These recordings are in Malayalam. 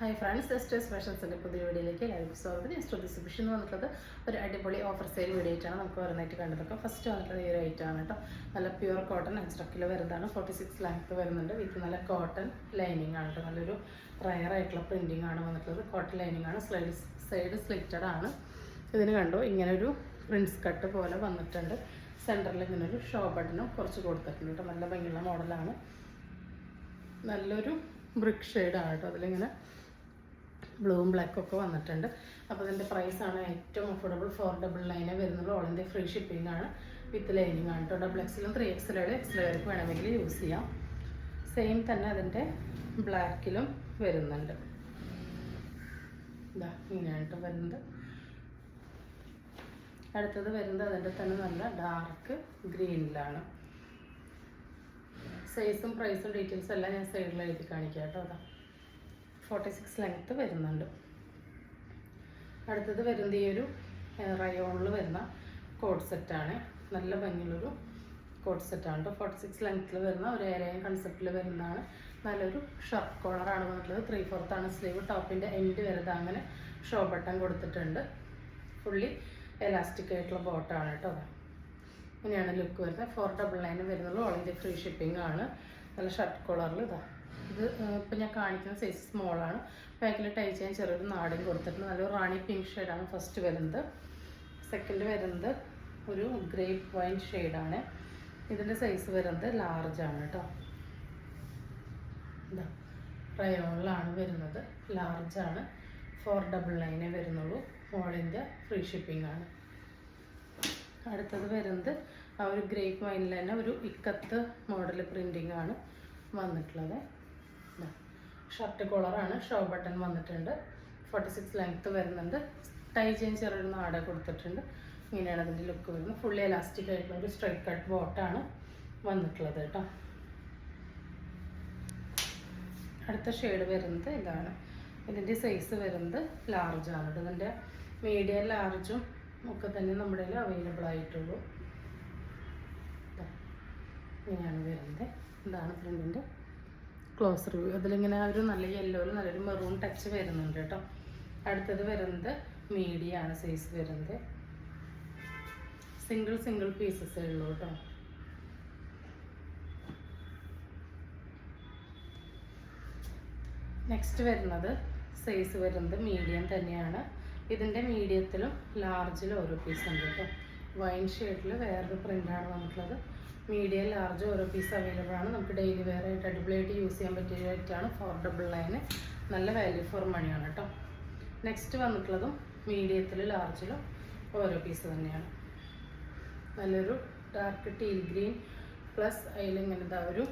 ഹായ് ഫ്രണ്ട്സ്, എസ്റ്റേഴ്സ് ഫാഷൻസിൻ്റെ പുതിയ വീഡിയോയിലേക്ക് എല്ലാവർക്കും സ്വാഗതം. ഞാൻ ശ്രുതി സുഭിഷ് എന്ന് വന്നിട്ടുള്ളത് ഒരു അടിപൊളി ഓഫർ സെയിൽ വീഡിയോ ആയിട്ടാണ് നമുക്ക് വരുന്നതായിട്ട് കണ്ടതൊക്കെ. ഫസ്റ്റ് വന്നിട്ടുള്ളത് ഈ ഒരു ഐറ്റമാണ് കേട്ടോ. നല്ല പ്യുവർ കോട്ടൺ അഞ്ചരക്കിൽ വരുന്നതാണ്. 46 ലെങ്ത്ത് വരുന്നുണ്ട്. വിത്ത് നല്ല കോട്ടൺ ലൈനിങ് ആണ് കേട്ടോ. നല്ലൊരു റയർ ആയിട്ടുള്ള പ്രിൻറ്റിംഗ് ആണ് വന്നിട്ടുള്ളത്. കോട്ടൺ ലൈനിങ് ആണ്. സൈഡ് സ്ലിറ്റഡ് ആണ്. ഇതിന് കണ്ടോ ഇങ്ങനൊരു പ്രിൻസ് കട്ട് പോലെ വന്നിട്ടുണ്ട്. സെൻറ്ററിൽ ഇങ്ങനൊരു ഷോ ബട്ടണും കുറച്ച് കൊടുത്തിട്ടുണ്ട് കേട്ടോ. നല്ല ഭംഗിയുള്ള മോഡലാണ്. നല്ലൊരു ബ്രിക്ക് ഷെയ്ഡാണ് കേട്ടോ. അതിലിങ്ങനെ ബ്ലൂവും ബ്ലാക്കും ഒക്കെ വന്നിട്ടുണ്ട്. അപ്പോൾ ഇതിൻ്റെ പ്രൈസാണ് ഏറ്റവും അഫോർഡബിൾ. 499 വരുന്നുള്ളൂ. ഓൾ ഇന്ത്യ ഫ്രീ ഷിപ്പിംഗ് ആണ്. വിത്ത് ലൈനിങ് ആണ് കേട്ടോ. XXL 3XL എക്സലുകൾക്ക് വേണമെങ്കിൽ യൂസ് ചെയ്യാം. സെയിം തന്നെ അതിൻ്റെ ബ്ലാക്കിലും വരുന്നുണ്ട്. ഇതാ ഇങ്ങനെയാണ് കേട്ടോ വരുന്നത്. അടുത്തത് വരുന്നത് അതിൻ്റെ തന്നെ നല്ല ഡാർക്ക് ഗ്രീനിലാണ്. സൈസും പ്രൈസും ഡീറ്റെയിൽസും എല്ലാം ഞാൻ സൈഡിൽ എഴുതി കാണിക്കാം കേട്ടോ. അതാ 46 ലെങ്ത്ത് വരുന്നുണ്ട്. അടുത്തത് വരുന്നത് ഈ ഒരു റയോണിൽ വരുന്ന കോഡ് സെറ്റാണ്. നല്ല ഭംഗിയുള്ളൊരു കോഡ് സെറ്റാണ് കേട്ടോ. 46 ലെങ്ത്തിൽ വരുന്ന ഒരു ഏരിയൻ കൺസെപ്റ്റിൽ വരുന്നതാണ്. നല്ലൊരു ഷർട്ട് കോളറാണ് വന്നിട്ടുള്ളത്. 3/4 ആണ് സ്ലീവ്. ടോപ്പിൻ്റെ എൻഡ് വരുന്നത് അങ്ങനെ ഷോ ബട്ടൺ കൊടുത്തിട്ടുണ്ട്. ഫുള്ളി എലാസ്റ്റിക് ആയിട്ടുള്ള ബോട്ടാണ് കേട്ടോ. ഇങ്ങനെയാണ് ലുക്ക് വരുന്നത്. 499 വരുന്നുള്ളൂ. ഓൾ ഇന്ത്യ ഫ്രീ ഷിപ്പിംഗ് ആണ്. നല്ല ഷർട്ട് കോളറിൽ ഇതാ. ഇത് ഇപ്പം ഞാൻ കാണിക്കുന്ന സൈസ് സ്മോളാണ്. ബാക്കിൽ ടൈ ചെയ്യാൻ ചെറിയൊരു നാടൻ കൊടുത്തിട്ടുണ്ട്. നല്ലൊരു റാണി പിങ്ക് ഷെയ്ഡാണ് ഫസ്റ്റ് വരുന്നത്. സെക്കൻഡ് വരുന്നത് ഒരു ഗ്രേപ്പ് വൈൻ ഷെയ്ഡാണ്. ഇതിൻ്റെ സൈസ് വരുന്നത് ലാർജാണ് കേട്ടോ. ഇതാ റയോണിലാണ് വരുന്നത്. ലാർജാണ്. 499 വരുന്നുള്ളൂ. ഓൾ ഇന്ത്യ ഫ്രീ ഷിപ്പിംഗ് ആണ്. അടുത്തത് വരുന്നത് ആ ഒരു ഗ്രേപ്പ് വൈനിൽ തന്നെ ഒരു ഇക്കത്ത് മോഡൽ പ്രിൻറ്റിംഗ് ആണ് വന്നിട്ടുള്ളത്. ഷർട്ട് കോളറാണ്. ഷോ ബട്ടൺ വന്നിട്ടുണ്ട്. 46 ലെങ്ത്ത് വരുന്നുണ്ട്. ടൈ ചെയിൻ ചെറിയൊരു നാട കൊടുത്തിട്ടുണ്ട്. ഇങ്ങനെയാണ് അതിൻ്റെ ലുക്ക് വരുന്നത്. ഫുള്ളി എലാസ്റ്റിക് ആയിട്ടുള്ള ഒരു സ്ട്രൈറ്റ് കട്ട് ബോട്ടാണ് വന്നിട്ടുള്ളത് കേട്ടോ. അടുത്ത ഷെയ്ഡ് വരുന്നത് ഇതാണ്. ഇതിൻ്റെ സൈസ് വരുന്നത് ലാർജാണ് കേട്ടോ. ഇതിൻ്റെ മീഡിയം ലാർജും ഒക്കെ തന്നെ നമ്മുടെ കയ്യിൽ അവൈലബിൾ ആയിട്ടുള്ളൂ. ഇങ്ങനെയാണ് വരുന്നത്. ഇതാണ് പ്രിൻറ്റിൻ്റെ ക്ലോസ് റിവ്യൂ. അതിലിങ്ങനെ ഒരു നല്ല യെല്ലോയിൽ നല്ലൊരു മെറൂൺ ടച്ച് വരുന്നുണ്ട് കേട്ടോ. അടുത്തത് വരുന്നത് മീഡിയം ആണ് സൈസ് വരുന്നത്. സിംഗിൾ പീസസേ ഉള്ളൂ കേട്ടോ. നെക്സ്റ്റ് വരുന്നത് സൈസ് വരുന്നത് മീഡിയം തന്നെയാണ്. ഇതിൻ്റെ മീഡിയത്തിലും ലാർജിലും ഓരോ പീസ് ഉണ്ട് കേട്ടോ. വൈൻ ഷെയ്ഡിൽ വേറൊരു പ്രിൻ്റാണ് വന്നിട്ടുള്ളത്. മീഡിയം ലാർജ് ഓരോ പീസ് അവൈലബിൾ ആണ്. നമുക്ക് ഡെയിലി വെയർ ആയിട്ട് അടിപൊളിയായിട്ട് യൂസ് ചെയ്യാൻ പറ്റിയ റേറ്റാണ്. 499. നല്ല വാല്യൂ ഫോർ മണിയാണ് കേട്ടോ. നെക്സ്റ്റ് വന്നിട്ടുള്ളതും മീഡിയത്തിൽ ലാർജിലും ഓരോ പീസ് തന്നെയാണ്. നല്ലൊരു ഡാർക്ക് ടീൽ ഗ്രീൻ പ്ലസ് അതിലിങ്ങനെ ഒരു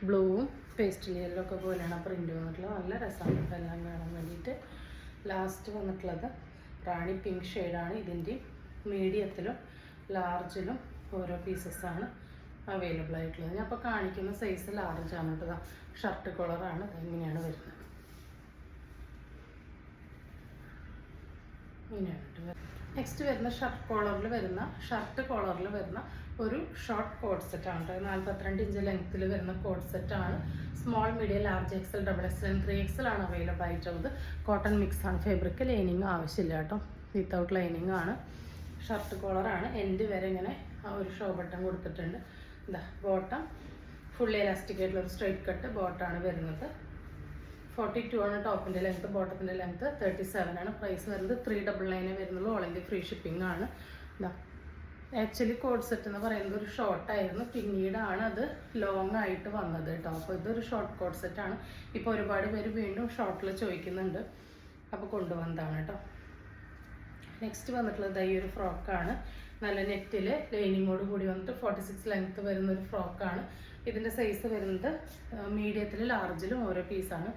ബ്ലൂവും പേസ്റ്റൽ യെല്ലോ ഒക്കെ പോലെയാണ് പ്രിൻ്റ് വന്നിട്ടുള്ളത്. നല്ല രസമാണ് എല്ലാം കാണാൻ വേണ്ടിയിട്ട്. ലാസ്റ്റ് വന്നിട്ടുള്ളത് റാണി പിങ്ക് ഷെയ്ഡാണ്. ഇതിൻ്റെ മീഡിയത്തിലും ലാർജിലും ഓരോ പീസസ്സാണ് അവൈലബിൾ ആയിട്ടുള്ളത്. ഞാൻ അപ്പോൾ കാണിക്കുന്ന സൈസ് ലാർജാണ് കേട്ടോ. ഷർട്ട് കോളറാണ്. ഇങ്ങനെയാണ് വരുന്നത്. ഇങ്ങനെയാണ് കേട്ടോ. നെക്സ്റ്റ് വരുന്ന ഷർട്ട് കോളറിൽ വരുന്ന ഒരു ഷോർട്ട് കോഡ് സെറ്റാണ് കേട്ടോ. 42 ഇഞ്ച് ലെങ്ത്തിൽ വരുന്ന കോഡ് സെറ്റാണ്. Small, medium, large, XL, XXL, 3XL ആണ് അവൈലബിൾ ആയിട്ടുള്ളത്. കോട്ടൺ മിക്സ് ആണ്. ഫാബ്രിക് ലൈനിങ് ആവശ്യമില്ല കേട്ടോ. വിത്തൗട്ട് ലൈനിങ് ആണ്. ഷർട്ട് കോളറാണ്. എൻഡ് വരെ ഇങ്ങനെ ആ ഒരു ഷോ ബട്ടൺ കൊടുത്തിട്ടുണ്ട്. ഇതാ ബോട്ടം ഫുള്ളി എലാസ്റ്റിക് ആയിട്ടുള്ള ഒരു സ്ട്രൈറ്റ് കട്ട് ബോട്ടാണ് വരുന്നത്. 42 ആണ് ടോപ്പിൻ്റെ ലെങ്ത്ത്. ബോട്ടത്തിൻ്റെ ലെങ്ത്ത് 37 ആണ്. പ്രൈസ് വരുന്നത് 399 വരുന്നുള്ളൂ. ഓൾ ഇന്ത്യ ഫ്രീ ഷിപ്പിംഗ് ആണ്. ഇതാ ആക്ച്വലി കോഡ് സെറ്റ് എന്ന് പറയുന്നത് ഒരു ഷോർട്ടായിരുന്നു. പിന്നീടാണ് അത് ലോങ് ആയിട്ട് വന്നത് കേട്ടോ. അപ്പോൾ ഇതൊരു ഷോർട്ട് കോഡ് സെറ്റാണ്. ഇപ്പോൾ ഒരുപാട് പേര് വീണ്ടും ഷോർട്ടിൽ ചോദിക്കുന്നുണ്ട്. അപ്പോൾ കൊണ്ടുവന്നതാണ് കേട്ടോ. നെക്സ്റ്റ് വന്നിട്ടുള്ളത് ഈ ഒരു ഫ്രോക്കാണ്. നല്ല നെറ്റിൽ ലൈനിങ്ങോട് കൂടി വന്നിട്ട് 46 ലെങ്ത്ത് വരുന്നൊരു ഫ്രോക്കാണ്. ഇതിൻ്റെ സൈസ് വരുന്നത് മീഡിയത്തിൽ ലാർജിലും ഓരോ പീസാണ്.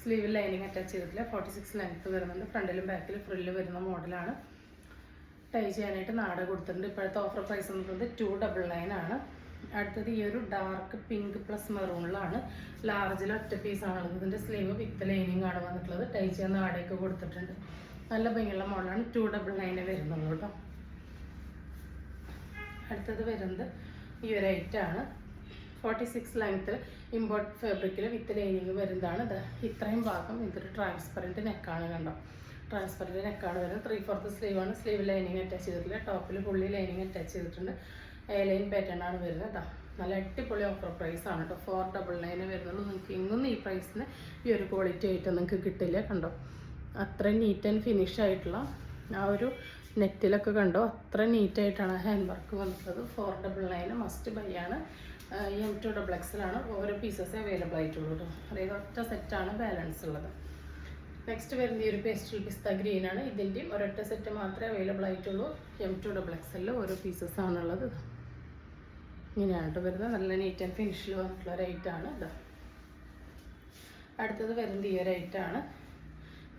സ്ലീവിൽ ലൈനിങ് അറ്റാച്ച് ചെയ്തിട്ടില്ല. 46 ലെങ്ത്ത് വരുന്നുണ്ട്. ഫ്രണ്ടിലും ബാക്കിലും ഫ്രില്ല് വരുന്ന മോഡലാണ്. ടൈ ചെയ്യാനായിട്ട് നാട കൊടുത്തിട്ടുണ്ട്. ഇപ്പോഴത്തെ ഓഫർ പ്രൈസ് എന്ന് പറയുന്നത് 299 ആണ്. അടുത്തത് ഈ ഒരു ഡാർക്ക് പിങ്ക് പ്ലസ് മെറൂണിലാണ്. ലാർജിൽ ഒറ്റ പീസാണുള്ളത്. ഇതിൻ്റെ സ്ലീവ് വിത്ത് ലൈനിങ് ആണ് വന്നിട്ടുള്ളത്. ടൈ ചെയ്യാൻ നാടയൊക്കെ കൊടുത്തിട്ടുണ്ട്. നല്ല ഭംഗിയുള്ള മോഡലാണ്. 299 വരുന്നുള്ളൂ കേട്ടോ. അടുത്തത് വരുന്നത് ഈ ഒരു ഐറ്റാണ്. 46 ലെങ്ത്ത് ഇമ്പോർട്ട് ഫാബ്രിക്കിൽ വിത്ത് ലൈനിങ് വരുന്നതാണ്. ഇത് ഇത്രയും ഭാഗം ഇതൊരു ട്രാൻസ്പെറൻറ്റ് നെക്കാണ്, കണ്ടോ. ട്രാൻസ്പെറൻറ്റ് നെക്കാണ് വരുന്നത്. 3/4 സ്ലീവാണ്. സ്ലീവ് ലൈനിങ് അറ്റാച്ച് ചെയ്തിട്ടില്ല. ടോപ്പിൽ ഫുള്ളി ലൈനിങ് അറ്റാച്ച് ചെയ്തിട്ടുണ്ട്. ലൈൻ പാറ്റേൺ ആണ് വരുന്നത് കേട്ടോ. നല്ല അടിപൊളി ഓഫർ പ്രൈസ് ആണ് കേട്ടോ. 499 വരുന്നുള്ളൂ. നിങ്ങൾക്ക് ഇങ്ങൊന്നും ഈ പ്രൈസിന് ഈ ഒരു ക്വാളിറ്റി ആയിട്ട് നിങ്ങൾക്ക് കിട്ടില്ല, കണ്ടോ. അത്ര നീറ്റ് ആൻഡ് ഫിനിഷ് ആയിട്ടുള്ള ആ ഒരു നെറ്റിലൊക്കെ കണ്ടോ, അത്ര നീറ്റായിട്ടാണ് ഹാൻഡ് വർക്ക് വന്നിട്ടുള്ളത്. 499 മസ്റ്റ് ബൈ ആണ്. M2XL ആണ്. ഓരോ പീസസ് അവൈലബിൾ ആയിട്ടുള്ളൂ കേട്ടോ. അതായത് ഒറ്റ സെറ്റാണ് ബാലൻസ് ഉള്ളത്. നെക്സ്റ്റ് വരുന്ന ഈ ഒരു പേസ്റ്റൽ പിസ്ത ഗ്രീൻ ആണ്. ഇതിൻ്റെയും ഒരൊറ്റ സെറ്റ് മാത്രമേ അവൈലബിൾ ആയിട്ടുള്ളൂ. M2XL ഓരോ പീസസ് ആണുള്ളത്. ഇങ്ങനെയാണ് കേട്ടോ വരുന്നത്. നല്ല നീറ്റ് ആൻഡ് ഫിനിഷിൽ വന്നിട്ടുള്ള ഒരു ഐറ്റാണ് ഇത്. അടുത്തത് വരുന്നത് ഈ ഒരു ഐറ്റാണ്.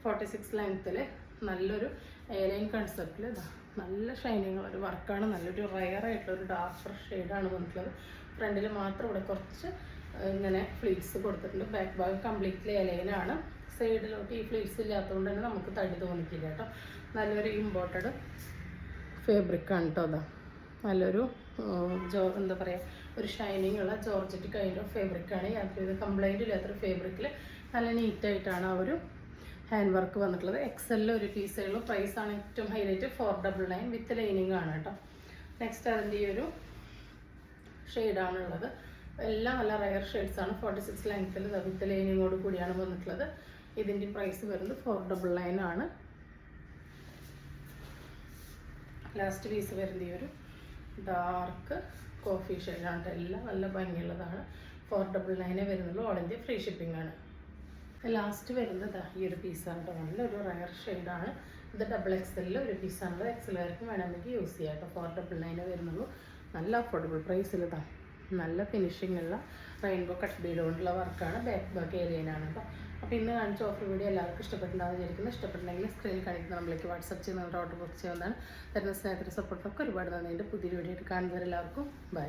46 ലെങ്ത്തിൽ നല്ലൊരു എയർലൈൻ കൺസെപ്റ്റിൽ നല്ല ഷൈനിങ് ഉള്ള ഒരു വർക്കാണ്. നല്ലൊരു റയർ ആയിട്ടുള്ള ഒരു ഡാർക്ക് ഷെയ്ഡാണ് വന്നിട്ടുള്ളത്. ഫ്രണ്ടിൽ മാത്രം ഇവിടെ കുറച്ച് ഇങ്ങനെ ഫ്ലീറ്റ്സ് കൊടുത്തിട്ടുണ്ട്. ബാക്ക് ഭാഗം കംപ്ലീറ്റ്ലി എയർലൈനാണ്. സൈഡിലോട്ട് ഈ ഫ്ലീറ്റ്സ് ഇല്ലാത്തതുകൊണ്ട് തന്നെ നമുക്ക് തടി തോന്നിക്കില്ല കേട്ടോ. നല്ലൊരു ഇമ്പോർട്ടഡ് ഫാബ്രിക്കാണ് കേട്ടോ. അതാ നല്ലൊരു എന്താ പറയുക, ഒരു ഷൈനിങ് ഉള്ള ജോർജറ്റ് കൈൻഡ് ഓഫ് ഫാബ്രിക്കാണ്. യാതൊരു കംപ്ലൈൻറ്റ് ഇല്ലാത്തൊരു ഫാബ്രിക്കിൽ നല്ല നീറ്റായിട്ടാണ് ആ ഒരു ഹാൻഡ് വർക്ക് വന്നിട്ടുള്ളത്. XL ഒരു പീസേ ഉള്ളൂ. പ്രൈസാണ് ഏറ്റവും ഹൈലൈറ്റ്. 499 വിത്ത് ലൈനിങ് ആണ് കേട്ടോ. നെക്സ്റ്റ് അതിൻ്റെ ഈ ഒരു ഷെയ്ഡാണുള്ളത്. എല്ലാം നല്ല റയർ ഷെയ്ഡ്സാണ്. 46 ലെങ്ത്തിൽ വിത്ത് ലൈനിങ്ങോട് കൂടിയാണ് വന്നിട്ടുള്ളത്. ഇതിൻ്റെ പ്രൈസ് വരുന്നത് 499 ആണ്. ലാസ്റ്റ് പീസ് വരുന്ന ഈ ഒരു ഡാർക്ക് കോഫി ഷെയ്ഡാണ്. എല്ലാം നല്ല ഭംഗിയുള്ളതാണ്. 499 വരുന്നുള്ളൂ. ഓൾ ഇന്ത്യ ഫ്രീ ഷിപ്പിംഗ് ആണ്. ലാസ്റ്റ് വരുന്നത് ഈ ഒരു പീസാണ് കേട്ടോ. നല്ലൊരു റയർ ഷെയ്ഡാണ്. ഇത് XXL ഒരു പീസാണുള്ളത്. XL വേണമെങ്കിൽ യൂസ് ചെയ്യാം കേട്ടോ. 499 വരുന്നുള്ളൂ. നല്ല അഫോർഡബിൾ പ്രൈസിൽ ഇതാ നല്ല ഫിനിഷിംഗ് ഉള്ള റെയിൻബോ കട്ട് ബീഡ് കൊണ്ടുള്ള വർക്കാണ്. ബാക്ക് ഏരിയയിലാണ് കേട്ടോ. അപ്പോൾ ഇന്ന് കാണിച്ച ഓഫർ വീഡിയോ എല്ലാവർക്കും ഇഷ്ടപ്പെട്ടുണ്ടാകുന്ന വിചാരിക്കുന്നു. ഇഷ്ടപ്പെട്ടുണ്ടെങ്കിൽ സ്ക്രീനിൽ കാണിക്കുന്ന നമ്മളിലേക്ക് വാട്സപ്പ് ചെയ്ത് നിങ്ങളുടെ ഓർഡർ ബുക്ക് ചെയ്യാവുന്നതാണ്. തരുന്ന സ്നേഹത്തിൻ്റെ സപ്പോർട്ടൊക്കെ ഒരുപാട് നന്ദിയുണ്ട്. പുതിയൊരു വീഡിയോ ആയിട്ട് കാണുന്നവരെല്ലാവർക്കും ബൈ.